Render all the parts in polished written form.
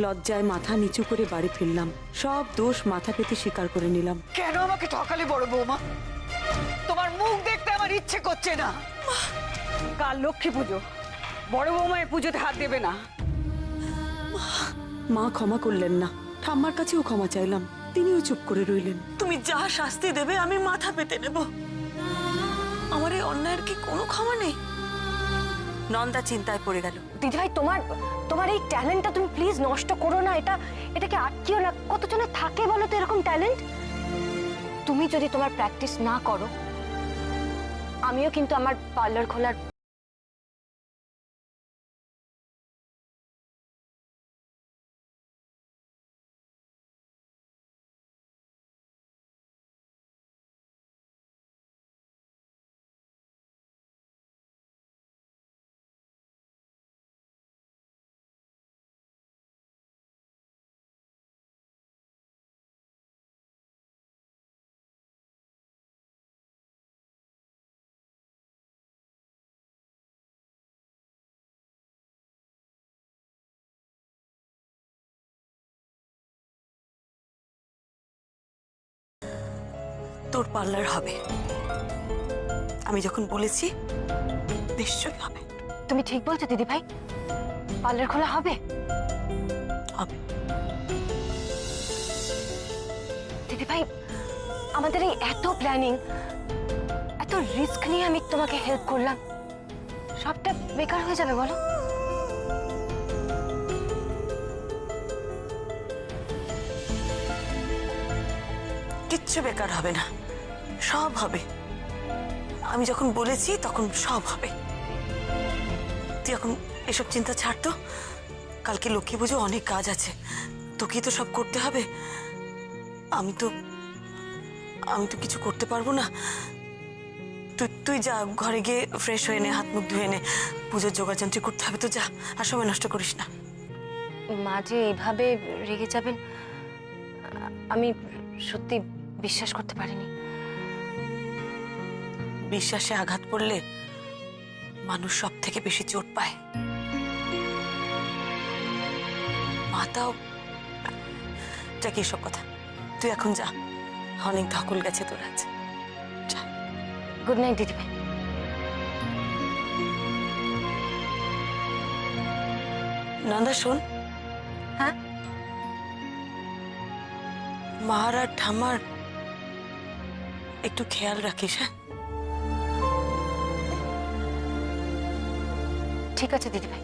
লজ্জায় মাথা নিচু করে বাড়ি ফিরলাম। সব দোষ মাথা পেতে স্বীকার করে নিলাম। কেন আমাকে ঠকালে বড় বৌমা? তোমার মুখ দেখতে আমার ইচ্ছে করছে না। কাল লক্ষ্মী পুজো, বড় বৌমা এই পুজোতে হাত দেবে না। মা ক্ষমা করলেন না, ঠাম্মার কাছেও ক্ষমা চাইলাম, তিনিও চুপ করে রইলেন। তুমি যা শাস্তি দেবে আমি মাথা পেতে নেব। আমার এই অন্যায়ের কি কোনো ক্ষমা নেই? নন্দা চিন্তায় পড়ে গেল। দিদিভাই, তোমার এই ট্যালেন্টটা তুমি প্লিজ নষ্ট করো না। এটাকে আটকিও না। কতজনে থাকে বলো তো এরকম ট্যালেন্ট? তুমি যদি তোমার প্র্যাকটিস না করো, আমিও কিন্তু আমার পার্লার খোলার তোর পার্লার হবে। আমি যখন বলেছি নিশ্চয়ই হবে। তুমি ঠিক বলছো দিদিভাই, পার্লার খোলা হবে। হবে। দিদিভাই, আমাদের এই এত প্ল্যানিং, এত রিস্ক নিয়ে আমি তোমাকে হেল্প করলাম, সবটা বেকার হয়ে যাবে বলো? কিচ্ছু বেকার হবে না, সব হবে। আমি যখন বলেছি তখন সব হবে। তুই এখন এসব চিন্তা ছাড় তো। কালকে লক্ষ্মী পুজো, অনেক কাজ আছে, তোকে তো সব করতে হবে। আমি তো কিছু করতে পারবো না। তুই যা, ঘরে গিয়ে ফ্রেশ হয়ে নে, হাত মুখ ধুয়ে নে, পুজোর যোগাযন্ত্রী করতে হবে তো। যা, আর সময় নষ্ট করিস না। মা যে এইভাবে রেগে যাবেন আমি সত্যি বিশ্বাস করতে পারিনি। বিশ্বাসে আঘাত পড়লে মানুষ সব থেকে বেশি চোট পায়। মাতাও যাকে এসব কথা, তুই এখন যা, অনেক ধকল গেছে তোর আছে। গুড নাইট দিদিভাই। নন্দা শোন। হ্যাঁ? মার আর ঠাম্মার একটু খেয়াল রাখিস। হ্যাঁ, ঠিক আছে দিদিভাই।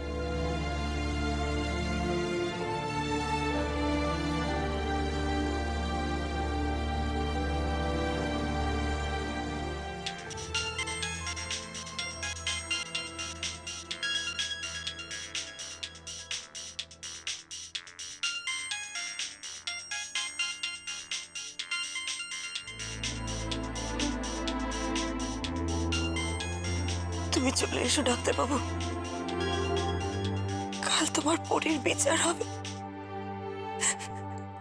তুমি চলে এসো ডাক্তারবাবু, কাল তোমার পরীর বিচার হবে।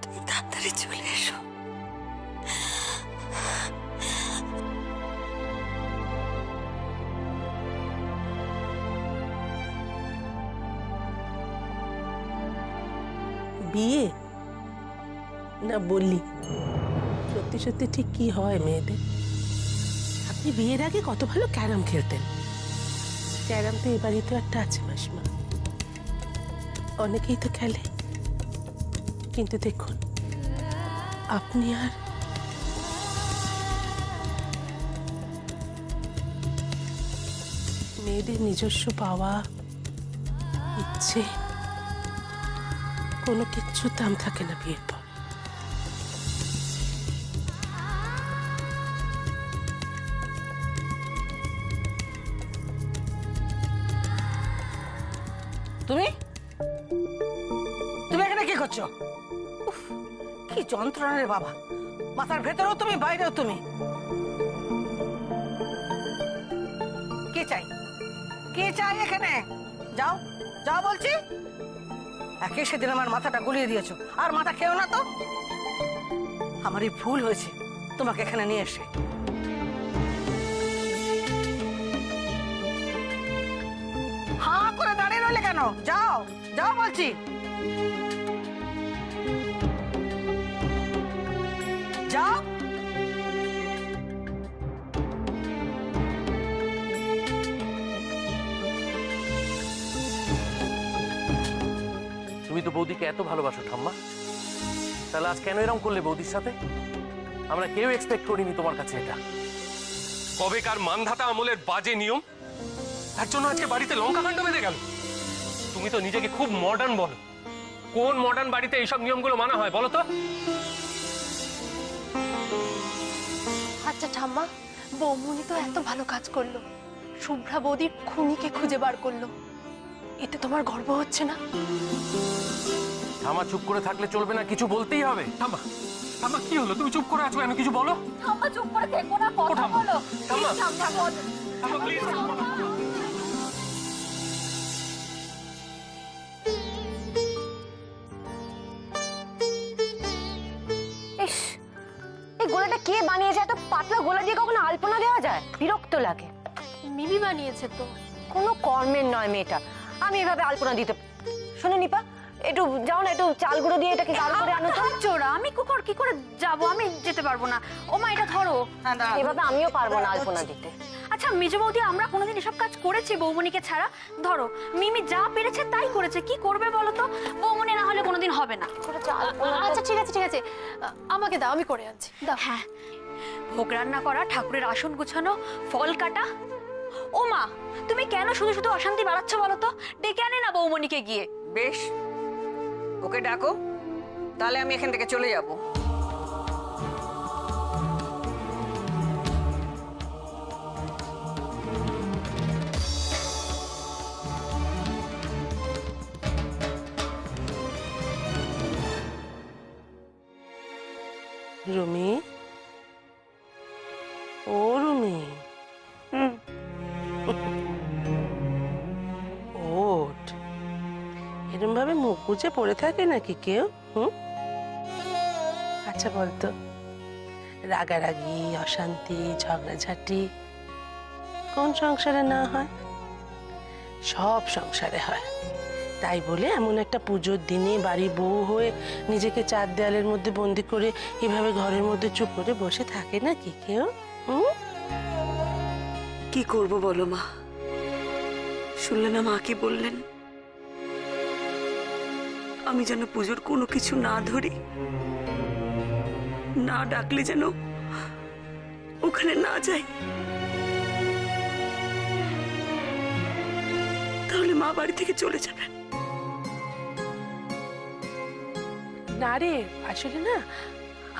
তুমি তাড়াতাড়ি চলে এসো। বিয়ে না বললি, সত্যি সত্যি ঠিক কি হয় মেয়েদের? আপনি বিয়ের আগে কত ভালো ক্যারাম খেলতেন। ক্যারাম তো এ বাড়িতে একটা আছে মাসিমা, অনেকেই তো খেলে, কিন্তু দেখুন আপনি আর মেয়েদের নিজস্ব পাওয়া, ইচ্ছে, কোনো কিচ্ছুর দাম থাকে না বিয়ের পর। তুমি তুমি এখানে কি করছো? উফ, কি যন্ত্রণা রে বাবা, মাথার ভেতরেও তুমি, বাইরেও তুমি। কি চাই, কি চাই এখানে? যাও যাও বলছি। একে সেদিন আমার মাথাটা গুলিয়ে দিয়েছো, আর মাথা খেও না তো। আমারই ভুল হয়েছে তোমাকে এখানে নিয়ে এসে। কেন? যাও, যাও বলছি। যাও। তুমি তো বৌদিকে এত ভালোবাসো ঠাম্মা, তাহলে আজ কেন এরকম করলে বৌদির সাথে? আমরা কেউ এক্সপেক্ট করিনি তোমার কাছে এটা। কবেকার মানধাতা আমলের বাজে নিয়ম, তার জন্য আজকে বাড়িতে লঙ্কা কাণ্ড বেঁধে গেল। তুমি তো নিজেকে খুব মডার্ন বলো, কোন মডার্ন বাড়িতে এইসব নিয়মগুলো মানা হয় বলো তো? আচ্ছা ঠাম্মা, বৌমনি তো এত ভালো কাজ করলো, শুভ্রা বৌদির খুনিকে খুঁজে বার করলো, এতে তোমার গর্ব হচ্ছে না? ঠাম্মা চুপ করে থাকলে চলবে না, কিছু বলতেই হবে। ঠাম্মা, ঠাম্মা কি হলো? তুমি চুপ করে আছো কেন? কিছু বলো। ঠাম্মা চুপ করে থেকো না, কথা ঠাম্মা, বলো। ঠাম্মা, ঠাম্মা বল। ঠাম্মা প্লিজ। ইস, এই গোলাটা কে বানিয়েছে? এত পাতলা গোলা দিয়ে কখনো আলপনা দেওয়া যায়? বিরক্ত লাগে। মিমি বানিয়েছে তো। কোনো কর্মের নয় মেয়েটা, আমি এভাবে আলপনা দিতে। শোনো নিপা, একটু যাও না, একটু চাল গুঁড়ো দিয়ে এটাকে গাঢ় করে আনো তো। চোরা, আমি কুকুর কি করে যাব? আমি যেতে পারবো না। ও মা, এটা ধরো। এভাবে আমিও পারবো না আলপনা দিতে। আচ্ছা মেজো বৌদি, আমরা কোনোদিন এসব কাজ করেছি বৌমনিকে ছাড়া? ধরো, মিমি যা পেরেছে তাই করেছে, কি করবে বলো তো? বৌমনি না হলে কোনোদিন হবে না। আচ্ছা ঠিক আছে ঠিক আছে, আমাকে দাও, আমি করে আনছি, দাও। হ্যাঁ, ভোগ রান্না করা, ঠাকুরের আসন গুছানো, ফল কাটা। ও মা, তুমি কেন শুধু শুধু অশান্তি বাড়াচ্ছ বলো তো? ডেকে আনে না বৌমনিকে গিয়ে। বেশ, ওকে ডাকো, তাহলে আমি এখান থেকে চলে যাব। রুমি, ও রুমি, ওঠ। এরম ভাবে মুখ গুজে পড়ে থাকে নাকি কেউ? আচ্ছা বলতো, রাগারাগি, অশান্তি, ঝগড়াঝাটি কোন সংসারে না হয়? সব সংসারে হয়। তাই বলে এমন একটা পুজোর দিনে বাড়ি বউ হয়ে নিজেকে চার দেয়ালের মধ্যে বন্দি করে এভাবে ঘরের মধ্যে চুপ করে বসে থাকে নাকি কেউ? কি করব বলো মা? শুনলে না মা কি বললেন? আমি যেন পুজোর কোনো কিছু না ধরি, না ডাকলে যেন ওখানে না যাই, তাহলে মা বাড়ি থেকে চলে যাবেন। না রে, আসলে না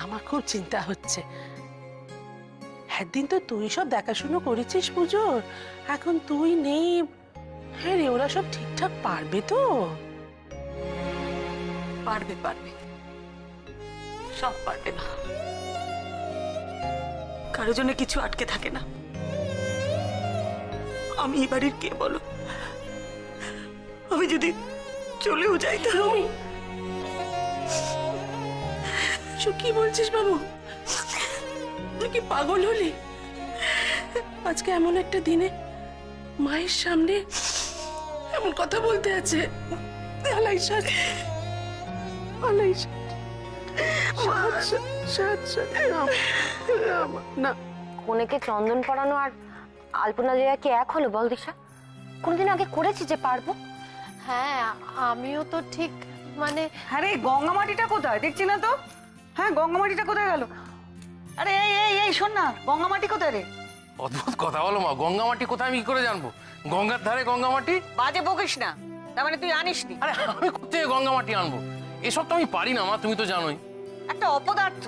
আমার খুব চিন্তা হচ্ছে। একদিন তো তুই সব দেখাশুনো করেছিস পুজোর, এখন তুই নেই। হ্যাঁ রে, ওরা সব ঠিকঠাক পারবে তো? পারবে পারবে, সব পারবে না। কারো জন্য কিছু আটকে থাকে না। আমি এই বাড়ির কে বলো? আমি যদি চলেও যাই তাহলে। কি বলছিস বাবু? তুই কি পাগল হলি? আজকে এমন একটা দিনে মায়ের সামনে এমন কথা বলতে আছে? আলাইশা, আলাইশা, না। কনেকে চন্দন পরানো আর আলপনা দেওয়া কি এক হলো বল দিশা? কোনদিন আগে করেছি যে পারবো? হ্যাঁ, আমিও তো ঠিক মানে। আরে গঙ্গামাটিটা কোথায় দেখছি না তো? হ্যাঁ, গঙ্গামাটিটা কোথায় গেল? আরে এই এই এই শোন না, গঙ্গামাটি কোথায় রে? অদ্ভুত কথা বলো মা, গঙ্গামাটি কোথায় আমি কি করে জানবো? গঙ্গার ধারে গঙ্গামাটি? বাজে বকিস না, তার মানে তুই আনিসনি? আরে আমি কোথায় গঙ্গামাটি আনবো? এসব তো আমি পারি না মা, তুমি তো জানোই। একটা অপদার্থ।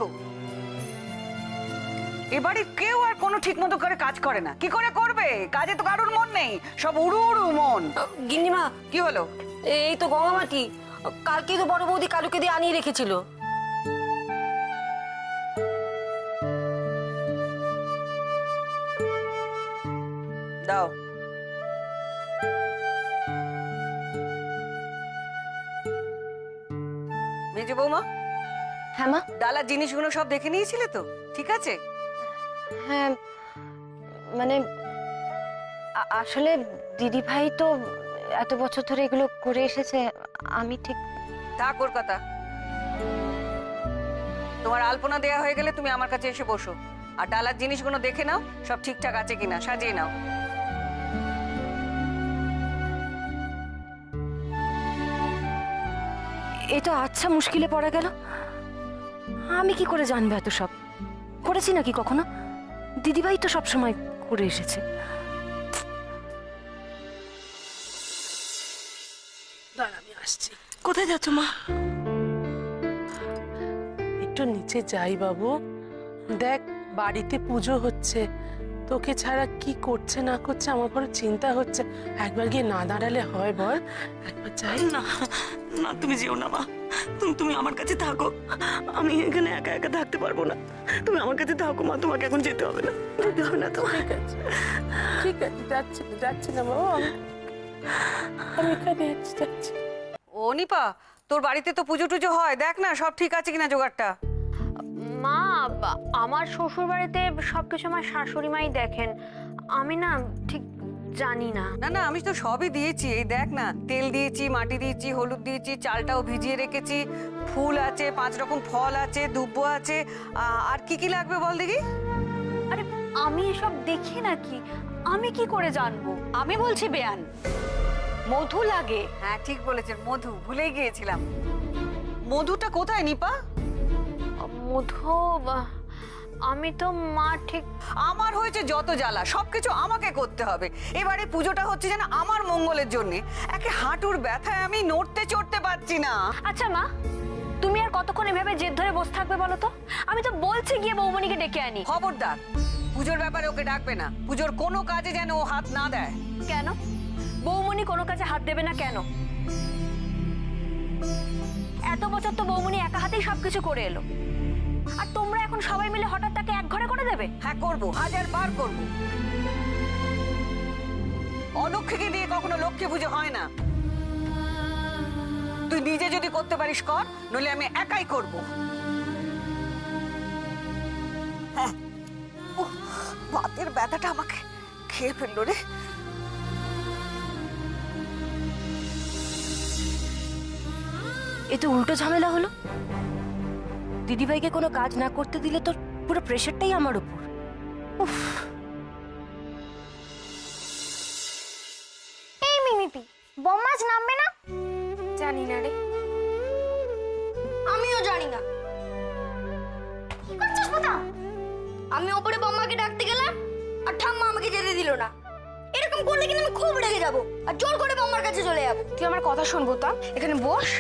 এবারে কেউ আর কোনো ঠিক মতো করে কাজ করে না। কি করে করবে? কাজে তো কারোর মন নেই, সব উড়ু উড়ু মন। গিন্নিমা, কি হলো? এই তো গঙ্গামাটি, কালকেই তো বড় বৌদি কালুকে দিয়ে আনিয়ে রেখেছিল। দাও। মেজে বৌমা, হ্যাঁ মা। ডালার জিনিসগুলো সব দেখে নিয়েছিলে তো? ঠিক আছে? হ্যাঁ, মানে আসলে দিদি ভাই তো এত বছর ধরে এগুলো করে এসেছে, আমি ঠিক থাক ওর কথা। তোমার আলপনা দেয়া হয়ে গেলে তুমি আমার কাছে এসে বসো, আর ডালার জিনিসগুলো দেখে নাও সব ঠিকঠাক আছে কিনা, সাজিয়ে নাও। এ তো আচ্ছা মুশকিলে পড়া গেল। আমি কি করে জানবো এত সব? করেছি নাকি কখনো? দিদিভাই তো সব সময় করে এসেছে। দাঁড়া, আমি আসছি। কোথায় যাচ্ছ মা? একটু নিচে যাই বাবু। দেখ, বাড়িতে পুজো হচ্ছে, তোকে ছাড়া কি করছে না করছে আমার বড় চিন্তা হচ্ছে। একবার গিয়ে না দাঁড়ালে হয় বল? একবার যাই। না না, তুমি যেও না মা, তুমি আমার কাছে থাকো। আমি এখানে একা একা থাকতে পারবো না, তুমি আমার কাছে থাকো মা। তোমাকে এখন যেতে হবে না, যেতে হবে না তোমার। ঠিক আছে, ঠিক আছে, যাচ্ছি না বাবু, আমি এখানে যাচ্ছি। ও নিপা, তোর বাড়িতে তো পুজো টুজো হয়, দেখ না সব ঠিক আছে কিনা জোগাড়টা। মা, আমার শ্বশুর বাড়িতে সবকিছু আমার শাশুড়ি মাই দেখেন, আমি না ঠিক জানি না। না না, আমি তো সবই দিয়েছি, এই দেখ না, তেল দিয়েছি, মাটি দিয়েছি, হলুদ দিয়েছি, চালটাও ভিজিয়ে রেখেছি, ফুল আছে, 5 রকম ফল আছে, দুব্বো আছে, আর কি কি লাগবে বল দেখি। আরে আমি এসব দেখি নাকি, আমি কি করে জানবো? আমি বলছি বেয়ান, মধু লাগে। হ্যাঁ ঠিক বলেছেন, মধু, ভুলেই গিয়েছিলাম। মধুটা কোথায় নিপা? মধু, আমি তো মা ঠিক। আমার হয়েছে যত জ্বালা, সবকিছু আমাকে করতে হবে। এবারে পুজোটা হচ্ছে যেন আমার মঙ্গলের জন্য, একে হাঁটুর ব্যথায় আমি নড়তে চড়তে পারছি না। আচ্ছা মা, তুমি আর কতক্ষণ এভাবে জেদ ধরে বসে থাকবে বলো তো? আমি তো বলছি গিয়ে বৌমনিকে ডেকে আনি। খবরদার, পুজোর ব্যাপারে ওকে ডাকবে না, পুজোর কোনো কাজে যেন ও হাত না দেয়। কেন বৌমনি কোনো কাজে হাত দেবে না কেন? এত বছর তো বৌমনি একা হাতেই সবকিছু করে এলো, আর তোমরা এখন সবাই মিলে হঠাৎ তাকে এক ঘরে করে দেবে? হ্যাঁ করবো, 1000 বার করবো। অলক্ষ্মীকে দিয়ে কখনো লক্ষ্মী পুজো হয় না। তুই নিজে যদি করতে পারিস কর, নইলে আমি একাই করব। হ্যাঁ, বাতের ব্যথাটা আমাকে খেয়ে ফেললো রে। এ তো উল্টো ঝামেলা হলো। দিদিভাইকে কোনো কাজ না করতে দিলে তো পুরো প্রেশারটাই আমার উপর। উফ। এই মিমিপি, বম্মাজ নামবে না? জানি না রে। আমিও জানি না। কি করছিস বোতাম? আমি ওপরে বম্মাকে ডাকতে গেলাম আর ঠাম্মা আমাকে যেতে দিল না। এরকম করলে কিন্তু আমি খুব রেগে যাব আর জোর করে বম্মার কাছে চলে যাব। তুই আমার কথা শোন বোতাম, এখানে বস।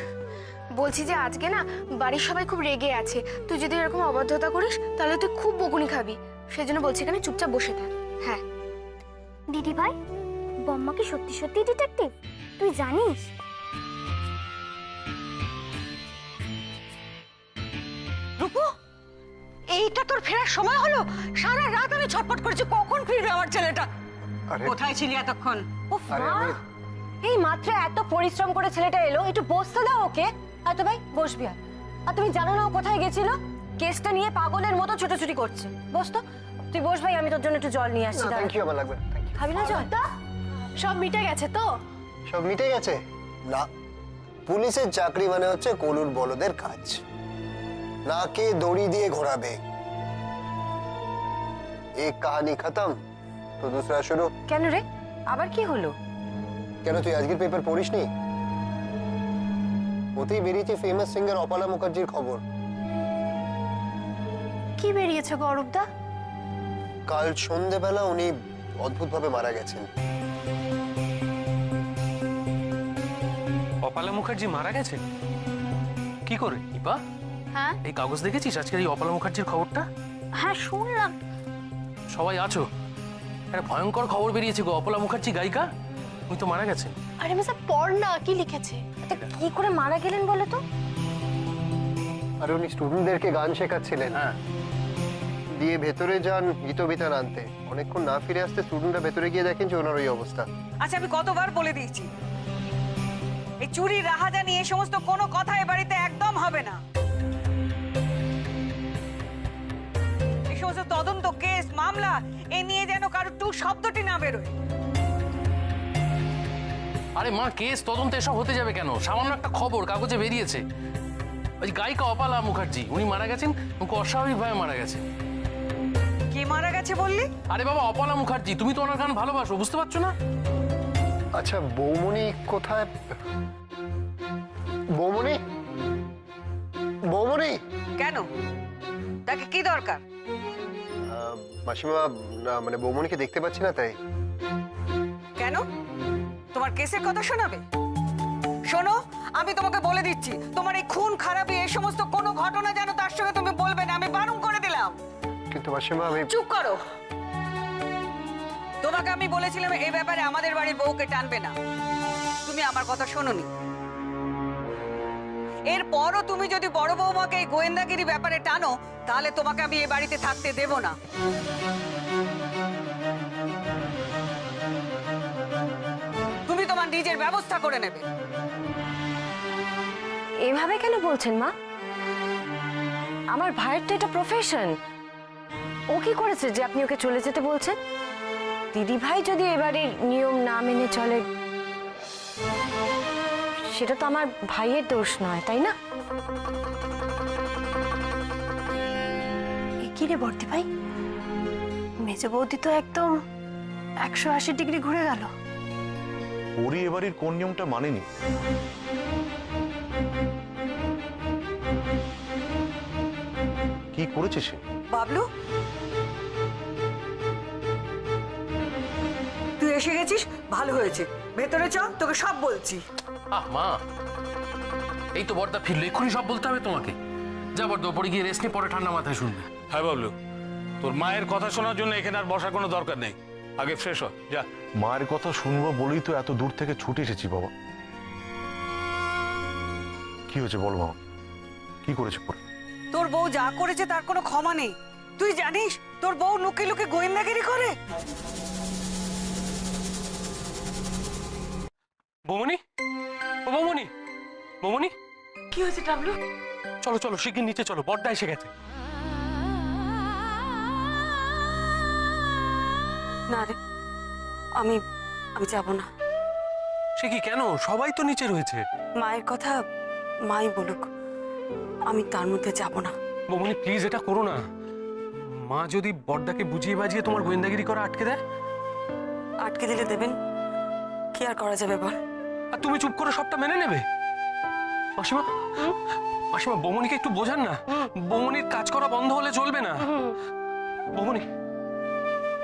বলছি যে আজকে না বাড়ির সবাই খুব রেগে আছে, তুই যদি এরকম অবাধ্যতা করিস তাহলে তুই খুব বকুনি খাবি। সেই জন্য বলছি এখানে চুপচাপ বসে থাক। হ্যাঁ দিদি ভাই, বম্মা কি সত্যি সত্যি ডিটেকটিভ? তুই জানিস? রূপু, এইটা তোর ফেরার সময় হলো? সারা রাত আমি ছটফট করেছি, কখন ফিরবে আমার ছেলেটা। কোথায় ছিলি এতক্ষণ? উফ মা, এই মাত্র এত পরিশ্রম করে ছেলেটা এলো, একটু বসতে দাও ওকে। এত ভাই বসবি। আর তুমি জানো না ও কোথায় গেছিল? কেসটা নিয়ে পাগলের মতো ছোটাছুটি করছে। বস তো, তুই বস ভাই, আমি তোর জন্য একটু জল নিয়ে আসছি। থ্যাংক ইউ, আমার লাগবে না। খাবি না জল? সব মিটে গেছে তো? সব মিটে গেছে না। পুলিশের চাকরি মানে হচ্ছে কলুর বলদের কাজ, নাকে দড়ি দিয়ে ঘোরাবে। এক কাহিনী খতম তো दूसरा শুরু। কেন রে, আবার কি হলো? কেন তুই আজকের পেপার পড়িসনি? ওতেই বেরিয়েছে ফেমাস সিঙ্গার অপালা মুখার্জির খবর। কি বেরিয়েছে গৌরবদা? কাল সন্ধ্যেবেলা উনি অদ্ভুতভাবে মারা গেছেন। অপালা মুখার্জি মারা গেছে? কি করে নিপা? হ্যাঁ এই কাগজ দেখেছিস আজকের এই অপালা মুখার্জির খবরটা? হ্যাঁ শুনলাম। সবাই আছো? একটা ভয়ঙ্কর খবর বেরিয়েছে গো, অপলা মুখার্জি গায়িকা উনি তো মারা গেছেন। আরে মেসা পড় না, কি লিখেছে? কি করে মারা গেলেন বলো তো? আর উনি স্টুডেন্টদেরকে গান শেখাচ্ছিলেন। হ্যাঁ, দিয়ে ভেতরে যান গীতবিতান আনতে। অনেকক্ষণ না ফিরে আসতে স্টুডেন্টরা ভেতরে গিয়ে দেখেন যে ওনার ওই অবস্থা। আচ্ছা, আমি কতবার বলে দিয়েছি, এই চুরি রাহাজানি এই সমস্ত কোনো কথা এ বাড়িতে একদম হবে না। এই সমস্ত তদন্ত, কেস, মামলা এ নিয়ে যেন কারো টু শব্দটি না বেরোয়। আরে মা, কেস তদন্ত এসব হতে যাবে কেন? সামান্য একটা খবর কাগজে বেরিয়েছে, ওই গায়িকা অপালা মুখার্জি উনি মারা গেছেন, উনি অস্বাভাবিকভাবে মারা গেছে। কে মারা গেছে বললি? আরে বাবা, অপালা মুখার্জি, তুমি তো ওনার গান ভালোবাসো, বুঝতে পারছো না? আচ্ছা বৌমনি কোথায়? বৌমনি, বৌমনি। কেন, তাকে কি দরকার? মাসিমা, না মানে বৌমনিকে দেখতে পাচ্ছি না তাই। কেন, তোমার কেসের কথা শোনাবে? শোনো, আমি তোমাকে বলে দিচ্ছি, তোমার এই খুন খারাপি এই সমস্ত কোনো ঘটনা যেন তার সঙ্গে তুমি বলবে না, আমি বারণ করে দিলাম। কিন্তু মাসিমা আমি... চুপ করো। তোমাকে আমি বলেছিলাম এই ব্যাপারে আমাদের বাড়ির বউকে টানবে না, তুমি আমার কথা শোনোনি। এরপরও তুমি যদি বড় বৌমাকে এই গোয়েন্দাগিরি ব্যাপারে টানো, তাহলে তোমাকে আমি এই বাড়িতে থাকতে দেব না। তুমি তোমার নিজের ব্যবস্থা করে নেবে। এভাবে কেন বলছেন মা? আমার ভাইয়ের তো এটা প্রফেশন। ও কি করেছে যে আপনি ওকে চলে যেতে বলছেন? দিদি ভাই যদি এবারে নিয়ম না মেনে চলে, সেটা তো আমার ভাইয়ের দোষ নয়, তাই না? কি রে বর্দি ভাই, মেজ বৌদি তো একদম 180 ডিগ্রি ঘুরে গেল। ওরই এবারের কোন নিয়মটা মানেনি? কি করেছে সে? বাবলু, তুই এসে গেছিস, ভালো হয়েছে। ভেতরে চ, তোকে সব বলছি। মা, এই তো বড়দা ফিরলো, এক্ষুনি সব বলতে হবে তোমাকে। যা বড়দা, পরে গিয়ে রেস্ট নিয়ে পরে ঠান্ডা মাথায় শুনবে। হ্যাঁ বাবলু, তোর মায়ের কথা শোনার জন্য এখানে আর বসার কোনো দরকার নেই, আগে ফ্রেশ হ, যা। মায়ের কথা শুনবো বলেই তো এত দূর থেকে ছুটে এসেছি বাবা। কি হয়েছে বল বাবা, কি করেছে পরে? তোর বউ যা করেছে তার কোনো ক্ষমা নেই। তুই জানিস তোর বউ লুকিয়ে লুকিয়ে গোয়েন্দাগিরি করে? বৌমনি, ও বৌমনি, বৌমনি, কি হয়েছে টাবলু? চলো চলো শিগগির নিচে চলো, বড়দা এসে গেছে। না রে, আমি যাব না। সে কি, কেন? সবাই তো নিচে রয়েছে। মায়ের কথা মাই বলুক, আমি তার মধ্যে যাব না। বৌমনি প্লিজ এটা করো না। মা যদি বড়দাকে বুঝিয়ে বাজিয়ে তোমার গোয়েন্দাগিরি করা আটকে দেয়? আটকে দিলে দেবেন, কি আর করা যাবে বল? আর তুমি চুপ করে সবটা মেনে নেবে? মাসিমা, মাসিমা বৌমনিকে একটু বোঝান না, বৌমনির কাজ করা বন্ধ হলে চলবে না। বৌমনি,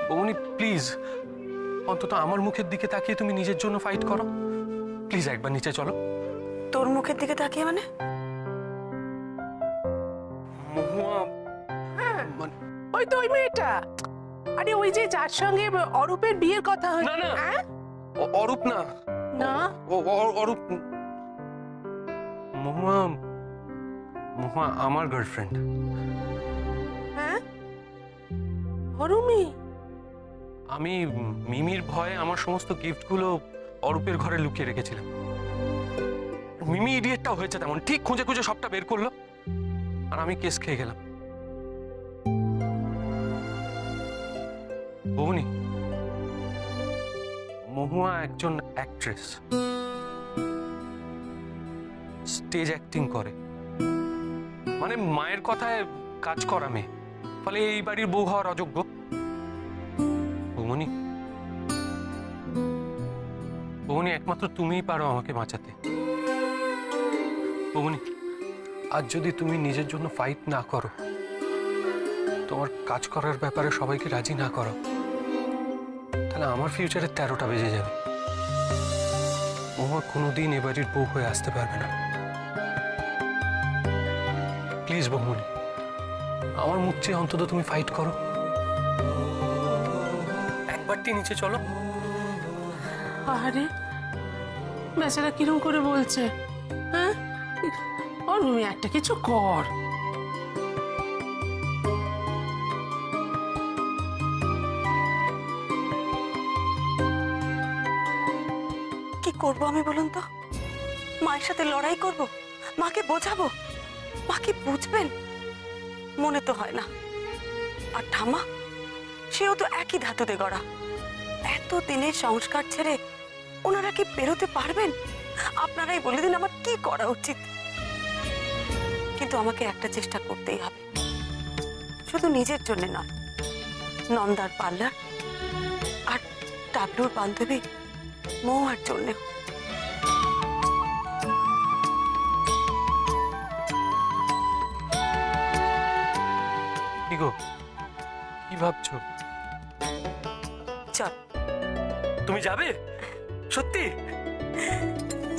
বৌমনি প্লিজ, অন্তত আমার মুখের দিকে তাকিয়ে তুমি নিজের জন্য ফাইট করো। প্লিজ একবার নিচে চলো। তোর মুখের দিকে তাকিয়ে মানে? মহুয়া, ওই তো ওই মেয়েটা, আরে ওই যে যার সঙ্গে অরূপের বিয়ের কথা না হচ্ছে। না, অরূপ না, না অরূপ, মহুয়া, মহুয়া আমার গার্লফ্রেন্ড। হ্যাঁ, অরুমি। আমি মিমির ভয়ে আমার সমস্ত গিফটগুলো অরূপের ঘরে লুকিয়ে রেখেছিলাম। মিমি ইডিয়েটটা হয়েছে তেমন, ঠিক খুঁজে খুঁজে সবটা বের করলো, আর আমি কেস খেয়ে গেলাম। বৌনি, মহুয়া একজন অ্যাক্ট্রেস, স্টেজ অ্যাক্টিং করে, মানে মায়ের কথায় কাজ করা মেয়ে, ফলে এই বাড়ির বউ হওয়ার অযোগ্য। বৌমনি, বৌমনি একমাত্র তুমিই পারো আমাকে বাঁচাতে। বৌমনি, আজ যদি তুমি নিজের জন্য ফাইট না করো, তোমার কাজ করার ব্যাপারে সবাইকে রাজি না করো, তাহলে আমার ফিউচারে 13টা বেজে যাবে। মহুয়া কোনোদিন এ বাড়ির বউ হয়ে আসতে পারবে না। প্লিজ বৌমনি, আমার মুখ চেয়ে অন্তত তুমি ফাইট করো। একবারটি নিচে চলো। আরে বেচারা কিরম করে বলছে, হ্যাঁ? অরুমি, একটা কিছু কর। কি করব আমি বলুন তো? মায়ের সাথে লড়াই করব? মাকে বোঝাবো? মা কি বুঝবেন? মনে তো হয় না। আর ঠাম্মা, সেও তো একই ধাতুতে গড়া। এত দিনের সংস্কার ছেড়ে ওনারা কি বেরোতে পারবেন? আপনারাই বলে দিন আমার কি করা উচিত। কিন্তু আমাকে একটা চেষ্টা করতেই হবে, শুধু নিজের জন্য নয়, নন্দার পার্লার আর টাবলুর বান্ধবী মৌয়ার জন্য। কি গো, কি ভাবছো? চল। তুমি যাবে? সত্যি?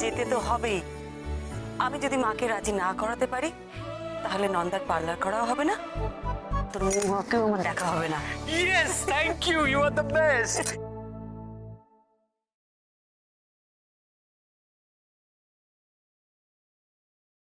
যেতে তো হবেই। আমি যদি মাকে রাজি না করাতে পারি তাহলে নন্দার পার্লার করাও হবে না, তোর মৌয়াকেও আমার দেখা হবে না। Yes, thank you, you are the best.